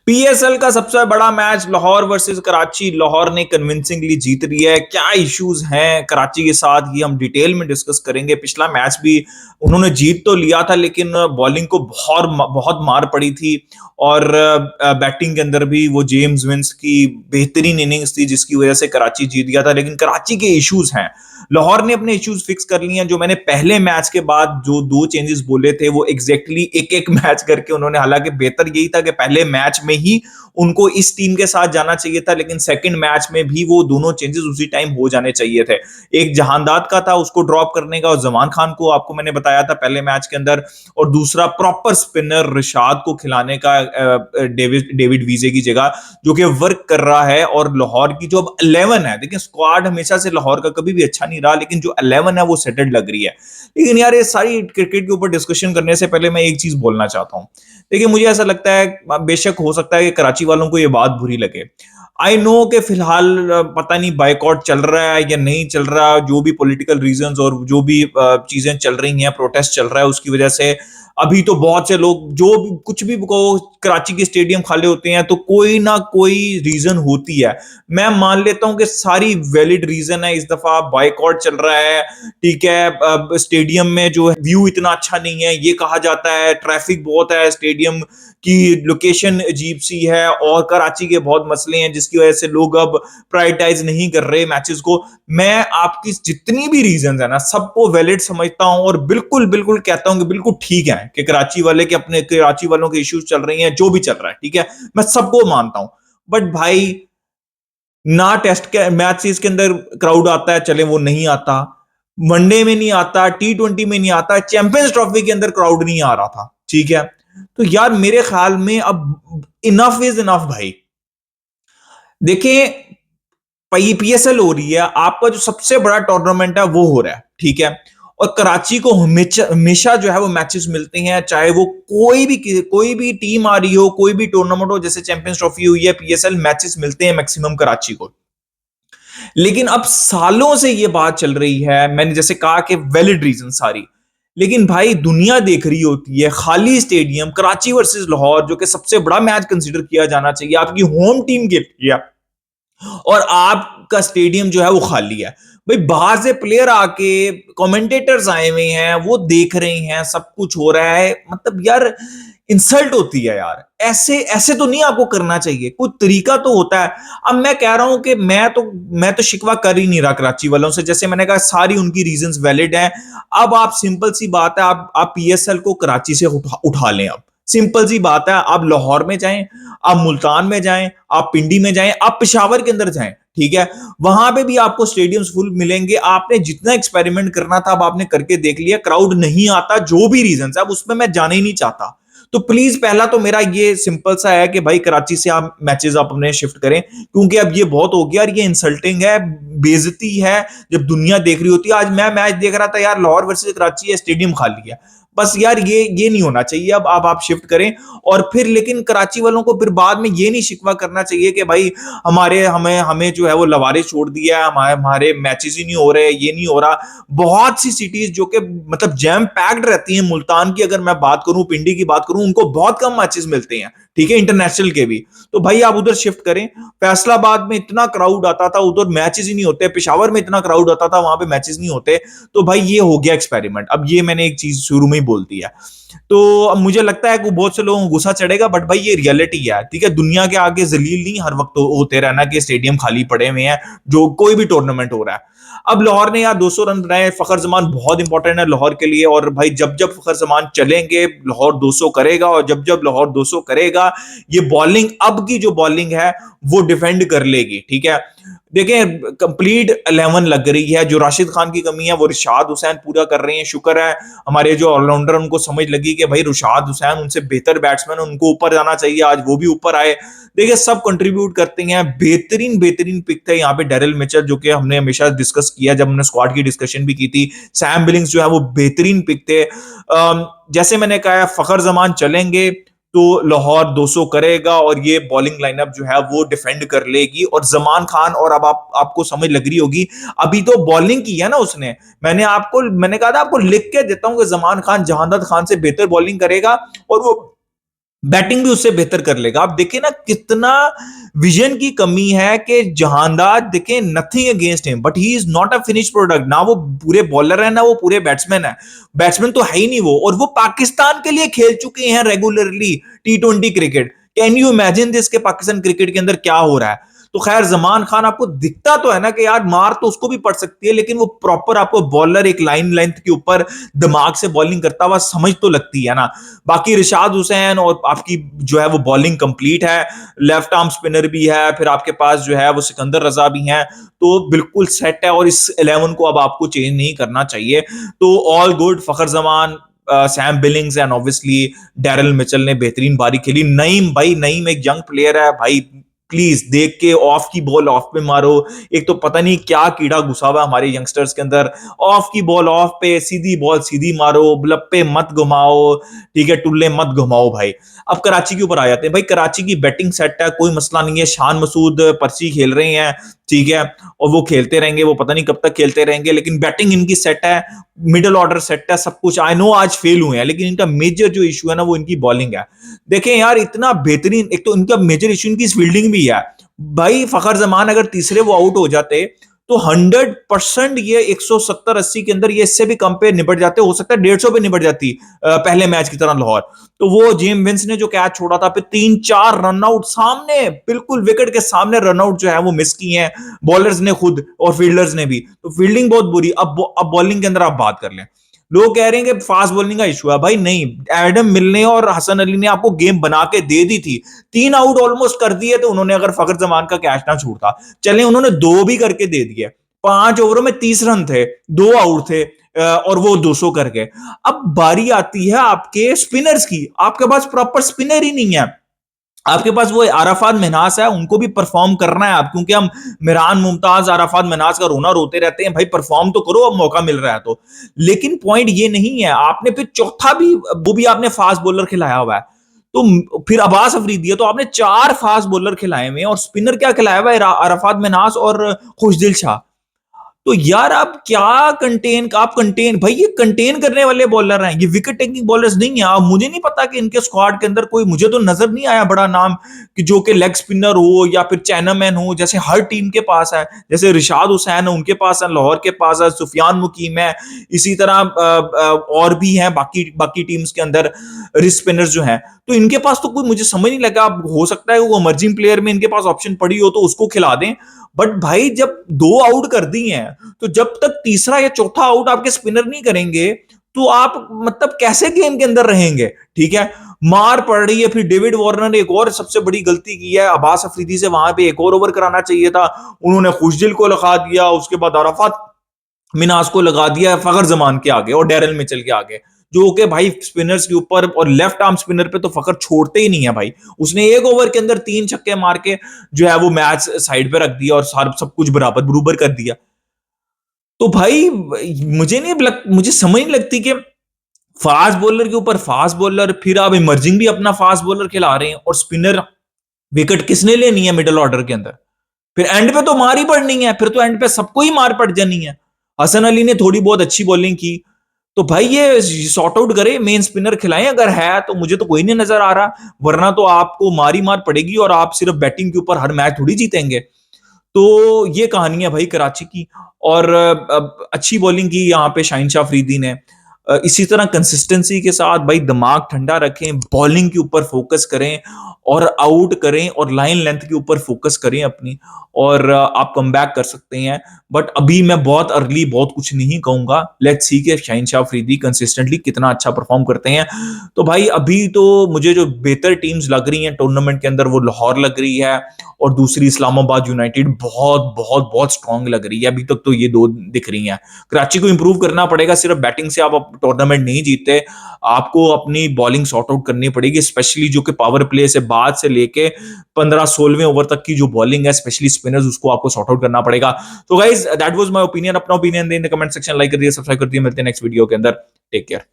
PSL का सबसे बड़ा मैच लाहौर वर्सेस कराची। लाहौर ने कन्विंसिंगली जीत लिया है। क्या इश्यूज हैं कराची के साथ, ये हम डिटेल में डिस्कस करेंगे। पिछला मैच भी उन्होंने जीत तो लिया था, लेकिन बॉलिंग को बहुत बहुत मार पड़ी थी। और बैटिंग के अंदर भी वो जेम्स विंस की बेहतरीन इनिंग्स थी, जिसकी वजह से कराची जीत गया था। लेकिन कराची के इश्यूज हैं। लाहौर ने अपने इश्यूज फिक्स कर लिए हैं। जो मैंने पहले मैच के बाद जो दो चेंजेस बोले थे, वो एग्जैक्टली एक एक मैच करके उन्होंने, हालांकि बेहतर यही था कि पहले मैच में ही उनको इस टीम के साथ जाना चाहिए था, लेकिन सेकंड मैच में भी वो दोनों चेंजेस उसी टाइम हो जाने चाहिए थे। एक जहांदाद का था उसको ड्रॉप करने का, और जमान खान को आपको मैंने बताया था पहले मैच के अंदर, और दूसरा प्रॉपर स्पिनर रिशाद को खिलाने का डेविड डेविड वीजे की जगह, जो कि वर्क कर रहा है। और लाहौर की जो अब 11 है, देखिए स्क्वाड हमेशा से लाहौर का कभी भी अच्छा नहीं रहा, लेकिन जो 11 है वो सेटल्ड लग रही है। लेकिन यार, ये सारी क्रिकेट के ऊपर डिस्कशन करने से पहले मैं एक चीज बोलना चाहता हूं। देखिए, मुझे ऐसा लगता है, बेशक हो सकता है कि कराची वालों को ये बात बुरी लगे। आई नो कि फिलहाल पता नहीं बाइकआउट चल रहा है या नहीं चल रहा, जो भी पॉलिटिकल रीजंस और जो भी चीजें चल रही हैं, प्रोटेस्ट चल रहा है, उसकी वजह से अभी तो बहुत से लोग जो भी कुछ भी को, कराची के स्टेडियम खाली होते हैं तो कोई ना कोई रीजन होती है। मैं मान लेता हूं कि सारी वैलिड रीजन है। इस दफा बाइकआउट चल रहा है, ठीक है। स्टेडियम में जो व्यू इतना अच्छा नहीं है, ये कहा जाता है। ट्रैफिक बहुत है, स्टेडियम की लोकेशन अजीब सी है, और कराची के बहुत मसले हैं जिसकी वजह से लोग अब प्रायोरिटाइज नहीं कर रहे मैचेस को। मैं आपकी जितनी भी रीजन है ना, सबको वैलिड समझता हूं, और बिल्कुल बिल्कुल कहता हूं कि बिल्कुल ठीक है कि कराची वाले के अपने कराची वालों के इश्यूज चल रही हैं, जो भी चल रहा है, ठीक है। मैं सबको मानता हूं। बट भाई, ना टेस्ट के मैचेस के अंदर क्राउड आता है, चले वो नहीं आता, वनडे में नहीं आता, T20 में नहीं आता, चैंपियंस ट्रॉफी के अंदर क्राउड नहीं आ रहा था, ठीक है। तो यार, मेरे ख्याल में अब इनफ इज इनफ भाई। देखिए, पीएसएल हो रही है, आपका जो सबसे बड़ा टूर्नामेंट है वो हो रहा है, ठीक है। और कराची को हमेशा हमेशा जो है वो मैचेस मिलते हैं, चाहे वो कोई भी टीम आ रही हो, कोई भी टूर्नामेंट हो, जैसे चैंपियंस ट्रॉफी हुई है, पीएसएल मैचेस मिलते हैं मैक्सिमम कराची को। लेकिन अब सालों से ये बात चल रही है, मैंने जैसे कहा कि वैलिड रीजन सारी। लेकिन भाई, दुनिया देख रही होती है, खाली स्टेडियम, कराची वर्सेस लाहौर, जो कि सबसे बड़ा मैच कंसीडर किया जाना चाहिए आपकी होम टीम के लिए, और आपका स्टेडियम जो है वो खाली है। भाई, बाहर से प्लेयर आके, कमेंटेटर्स आए हुए हैं, वो देख रहे हैं, सब कुछ हो रहा है। मतलब यार, इंसल्ट होती है यार। ऐसे ऐसे तो नहीं आपको करना चाहिए, कोई तरीका तो होता है। अब मैं कह रहा हूं कि मैं तो शिकवा कर ही नहीं रहा कराची वालों से। जैसे मैंने कहा, सारी उनकी रीजंस वैलिड हैं। अब आप, सिंपल सी बात है, आप पीएसएल को कराची से उठा लें। अब सिंपल सी बात है, आप लाहौर में जाएं, आप मुल्तान में जाएं, आप पिंडी में जाएं, आप पेशावर के अंदर जाएं, ठीक है। वहां पे भी आपको स्टेडियम्स फुल मिलेंगे। आपने जितना एक्सपेरिमेंट करना था, अब आपने करके देख लिया। क्राउड नहीं आता, जो भी रीजन है, अब उसमें मैं जाने ही नहीं चाहता। तो प्लीज, पहला तो मेरा ये सिंपल सा है कि भाई, कराची से आप मैचेस आप अपने शिफ्ट करें, क्योंकि अब ये बहुत हो गया। और ये इंसल्टिंग है, बेइज्जती है, जब दुनिया देख रही होती है। आज मैं मैच देख रहा था यार, लाहौर वर्सेस कराची है, स्टेडियम खाली है। बस यार, ये नहीं होना चाहिए। अब आप शिफ्ट करें। और फिर लेकिन कराची वालों को फिर बाद में ये नहीं शिकवा करना चाहिए कि भाई, हमारे हमें हमें जो है वो लवारिस छोड़ दिया है, हमारे हमारे मैचेस ही नहीं हो रहे, ये नहीं हो रहा। बहुत सी सिटीज जो कि मतलब जैम पैक्ड रहती हैं, मुल्तान की अगर मैं बात करूं, पिंडी की बात करूं, उनको बहुत कम मैचेस मिलते हैं, ठीक है, इंटरनेशनल के भी। तो भाई, आप उधर शिफ्ट करें। फैसलाबाद में इतना क्राउड आता था, उधर मैचेस ही नहीं होते। पेशावर में इतना क्राउड आता था, वहां पे मैचेस नहीं होते। तो भाई, ये हो गया एक्सपेरिमेंट। अब ये मैंने एक चीज शुरू में ही बोल दी है। तो अब मुझे लगता है कि बहुत से लोगों को गुस्सा चढ़ेगा, बट भाई, ये रियलिटी है, ठीक है। दुनिया के आगे जलील नहीं हर वक्त होते रहना कि स्टेडियम खाली पड़े हुए हैं, जो कोई भी टूर्नामेंट हो रहा है। अब लाहौर ने यार 200 रन बनाए। फखर जमान बहुत इंपॉर्टेंट है लाहौर के लिए, और भाई, जब जब फखर जमान चलेंगे, लाहौर 200 करेगा, और जब जब लाहौर 200 करेगा, ये बॉलिंग, अब की जो बॉलिंग है, वो डिफेंड कर लेगी, ठीक है। देखें, कंप्लीट 11 लग रही है। जो राशिद खान की कमी है, वो रिशाद हुसैन पूरा कर रहे हैं। शुक्र है हमारे जो ऑलराउंडर, उनको समझ लगी कि भाई, रुशाद हुसैन उनसे बेहतर बैट्समैन, उनको ऊपर जाना चाहिए। आज वो भी ऊपर आए। देखिए, सब कंट्रीब्यूट करते हैं। बेहतरीन बेहतरीन पिक थे यहाँ पे डेरिल मिचेल, जो कि हमने हमेशा डिस्कस किया जब हमने स्क्वाड की डिस्कशन भी की थी। सैम बिलिंग्स जो है वो बेहतरीन पिक थे। जैसे मैंने कहा, फखर जमान चलेंगे तो लाहौर 200 करेगा, और ये बॉलिंग लाइनअप जो है वो डिफेंड कर लेगी। और जमान खान, और अब आपको समझ लग रही होगी, अभी तो बॉलिंग की है ना उसने। मैंने कहा था आपको, लिख के देता हूं कि जमान खान जहांदाद खान से बेहतर बॉलिंग करेगा, और वो बैटिंग भी उससे बेहतर कर लेगा। आप देखिए ना कितना विजन की कमी है कि जहांदार, देखिए nothing against him but he is not a finish product. ना वो पूरे बॉलर है ना वो पूरे बैट्समैन है, बैट्समैन तो है ही नहीं वो, और वो पाकिस्तान के लिए खेल चुके हैं regularly T20 cricket. Can you imagine this के पाकिस्तान क्रिकेट के अंदर क्या हो रहा है। तो खैर जमान खान आपको दिखता तो है ना कि यार मार तो उसको भी पड़ सकती है, लेकिन वो प्रॉपर आपको बॉलर एक लाइन लेंथ के ऊपर दिमाग से बॉलिंग करता हुआ समझ तो लगती है ना। बाकी रिशाद हुसैन और आपकी जो है वो बॉलिंग कंप्लीट है, लेफ्ट आर्म स्पिनर भी है, फिर आपके पास जो है वो सिकंदर रजा भी हैं, तो बिल्कुल सेट है और इस 11 को अब आपको चेंज नहीं करना चाहिए। तो all good, Fakhar Zaman, Sam Billings and obviously Daryl Mitchell ने बेहतरीन बारी खेली। नईम भाई, नईम एक यंग प्लेयर है भाई, प्लीज देख के ऑफ की बॉल ऑफ पे मारो। एक तो पता नहीं क्या कीड़ा घुसा हुआ हमारे यंगस्टर्स के अंदर, ऑफ की बॉल ऑफ पे, सीधी बॉल सीधी मारो, लप्पे मत घुमाओ, ठीक है, टुल्ले मत घुमाओ भाई। अब कराची के ऊपर आ जाते हैं भाई। कराची की बैटिंग सेट है, कोई मसला नहीं है, शान मसूद पर्ची खेल रहे हैं, ठीक है, और वो खेलते रहेंगे, वो पता नहीं कब तक खेलते रहेंगे, लेकिन बैटिंग इनकी सेट है, मिडिल ऑर्डर सेट है, सब कुछ। आई नो आज फेल हुए हैं, लेकिन इनका मेजर जो इशू है ना वो इनकी बॉलिंग है। देखें यार इतना बेहतरीन, एक तो इनका मेजर इशू इनकी फील्डिंग भी है भाई। फखर जमान अगर तीसरे वो आउट हो जाते तो 100% ये 170-80 के अंदर ये इससे भी कम पे निपट जाते, हो सकता है 150 पे निपट जाती पहले मैच की तरह लाहौर। तो वो जेम विंस ने जो कैच छोड़ा था, फिर 3-4 रनआउट सामने, बिल्कुल विकेट के सामने रनआउट जो है वो मिस किए हैं बॉलर्स ने खुद और फील्डर्स ने भी। तो फील्डिंग बहुत बुरी। अब बॉलिंग के अंदर आप बात कर लें, लोग कह रहे हैं कि फास्ट बॉलिंग का इशू है, भाई नहीं, एडम मिल ने और हसन अली ने आपको गेम बना के दे दी थी, 3 आउट ऑलमोस्ट कर दिए थे उन्होंने, अगर फखर जमान का कैच ना छूटता। चले उन्होंने 2 भी करके दे दिए, 5 ओवरों में 30 रन थे, 2 आउट थे, और वो 200 कर गए। अब बारी आती है आपके स्पिनर्स की, आपके पास प्रॉपर स्पिनर ही नहीं है। आपके पास वो अराफात महनाज है, उनको भी परफॉर्म करना है आप, क्योंकि हम मिरान मुमताज अराफात महनाज का रोना रोते रहते हैं भाई, परफॉर्म तो करो अब मौका मिल रहा है तो। लेकिन पॉइंट ये नहीं है, आपने फिर चौथा भी, वो भी आपने फास्ट बॉलर खिलाया हुआ है, तो फिर अब्बास अफरीदी है, तो आपने 4 फास्ट बॉलर खिलाए हुए और स्पिनर क्या खिलाया हुआ है, अराफात महनाज और खुशदिल शाह। तो यार आप कंटेन भाई, ये कंटेन करने वाले बॉलर हैं, ये विकेट टेकिंग बॉलर्स नहीं है। अब मुझे नहीं पता कि इनके स्क्वाड के अंदर कोई, मुझे तो नजर नहीं आया बड़ा नाम कि जो कि लेग स्पिनर हो या फिर चैनामैन हो, जैसे हर टीम के पास है। जैसे रिशाद हुसैन है उनके पास है, लाहौर के पास है, सुफियान मुकीम है, इसी तरह और भी हैं बाकी बाकी टीम्स के अंदर रिस्ट स्पिनर्स जो हैं। तो इनके पास तो कोई मुझे समझ नहीं लगा, हो सकता है वो इमर्जिंग प्लेयर में इनके पास ऑप्शन पड़ी हो तो उसको खिला दें। बट भाई जब 2 आउट कर दी हैं, तो जब तक तीसरा या चौथा आउट आपके स्पिनर नहीं करेंगे तो आप मतलब कैसे गेम के अंदर रहेंगे। ठीक है, मार पड़ रही है, फिर डेविड वार्नर ने एक और सबसे बड़ी गलती की है, अब्बास अफरीदी से वहां पे एक और ओवर कराना चाहिए था, उन्होंने खुशदिल को लगा दिया, उसके बाद अराफात मिनाज को लगा दिया फखर जमान के आगे और डैरल मिचेल के आगे, जो कि भाई स्पिनर्स के ऊपर और लेफ्ट आर्म स्पिनर पे तो फखर छोड़ते ही नहीं है भाई। उसने एक ओवर के अंदर 3 छक्के मार के जो है वो मैच साइड पे रख दिया और सब कुछ बराबर बरूबर कर दिया। तो भाई मुझे समझ नहीं लगती कि फास्ट बॉलर के ऊपर फास्ट बॉलर, फिर आप इमर्जिंग भी अपना फास्ट बॉलर खिला रहे हैं, और स्पिनर विकेट किसने लेनी है मिडिल ऑर्डर के अंदर, फिर एंड पे तो मार ही पड़नी है, फिर तो एंड पे सबको ही मार पड़ जानी है। हसन अली ने थोड़ी बहुत अच्छी बॉलिंग की, तो भाई ये सॉर्ट आउट करे, मेन स्पिनर खिलाएं अगर है तो, मुझे तो कोई नहीं नजर आ रहा, वरना तो आपको मारी मार पड़ेगी और आप सिर्फ बैटिंग के ऊपर हर मैच थोड़ी जीतेंगे। तो ये कहानी है भाई कराची की। और अच्छी बॉलिंग की यहाँ पे शाहिन शाह अफरीदी ने। इसी तरह कंसिस्टेंसी के साथ भाई दिमाग ठंडा रखें, बॉलिंग के ऊपर फोकस करें और आउट करें, और लाइन लेंथ के ऊपर फोकस करें अपनी, और आप कम बैक कर सकते हैं। बट अभी मैं बहुत अर्ली बहुत कुछ नहीं कहूंगा, लेट्स सी के शाहिन शाह अफरीदी कंसिस्टेंटली कितना अच्छा परफॉर्म करते हैं। तो भाई अभी तो मुझे जो बेहतर टीम्स लग रही हैं टूर्नामेंट के अंदर वो लाहौर लग रही है, और दूसरी इस्लामाबाद यूनाइटेड बहुत बहुत बहुत स्ट्रांग लग रही है। अभी तक तो ये 2 दिख रही हैं। कराची को इंप्रूव करना पड़ेगा, सिर्फ बैटिंग से आप टूर्नामेंट नहीं जीतते, आपको अपनी बॉलिंग सॉर्ट आउट करनी पड़ेगी, स्पेशली जो कि पावर प्ले से बाद से लेके 15-16वें ओवर तक की जो बॉलिंग है, स्पेशली स्पिनर्स, उसको आपको सॉर्ट आउट करना पड़ेगा। तो guys that was my opinion, अपना ओपिनियन दें in the comment section, like कर दिए, सब्सक्राइब कर दिए, मिलते हैं नेक्स्ट वीडियो के अंदर, टेक केयर।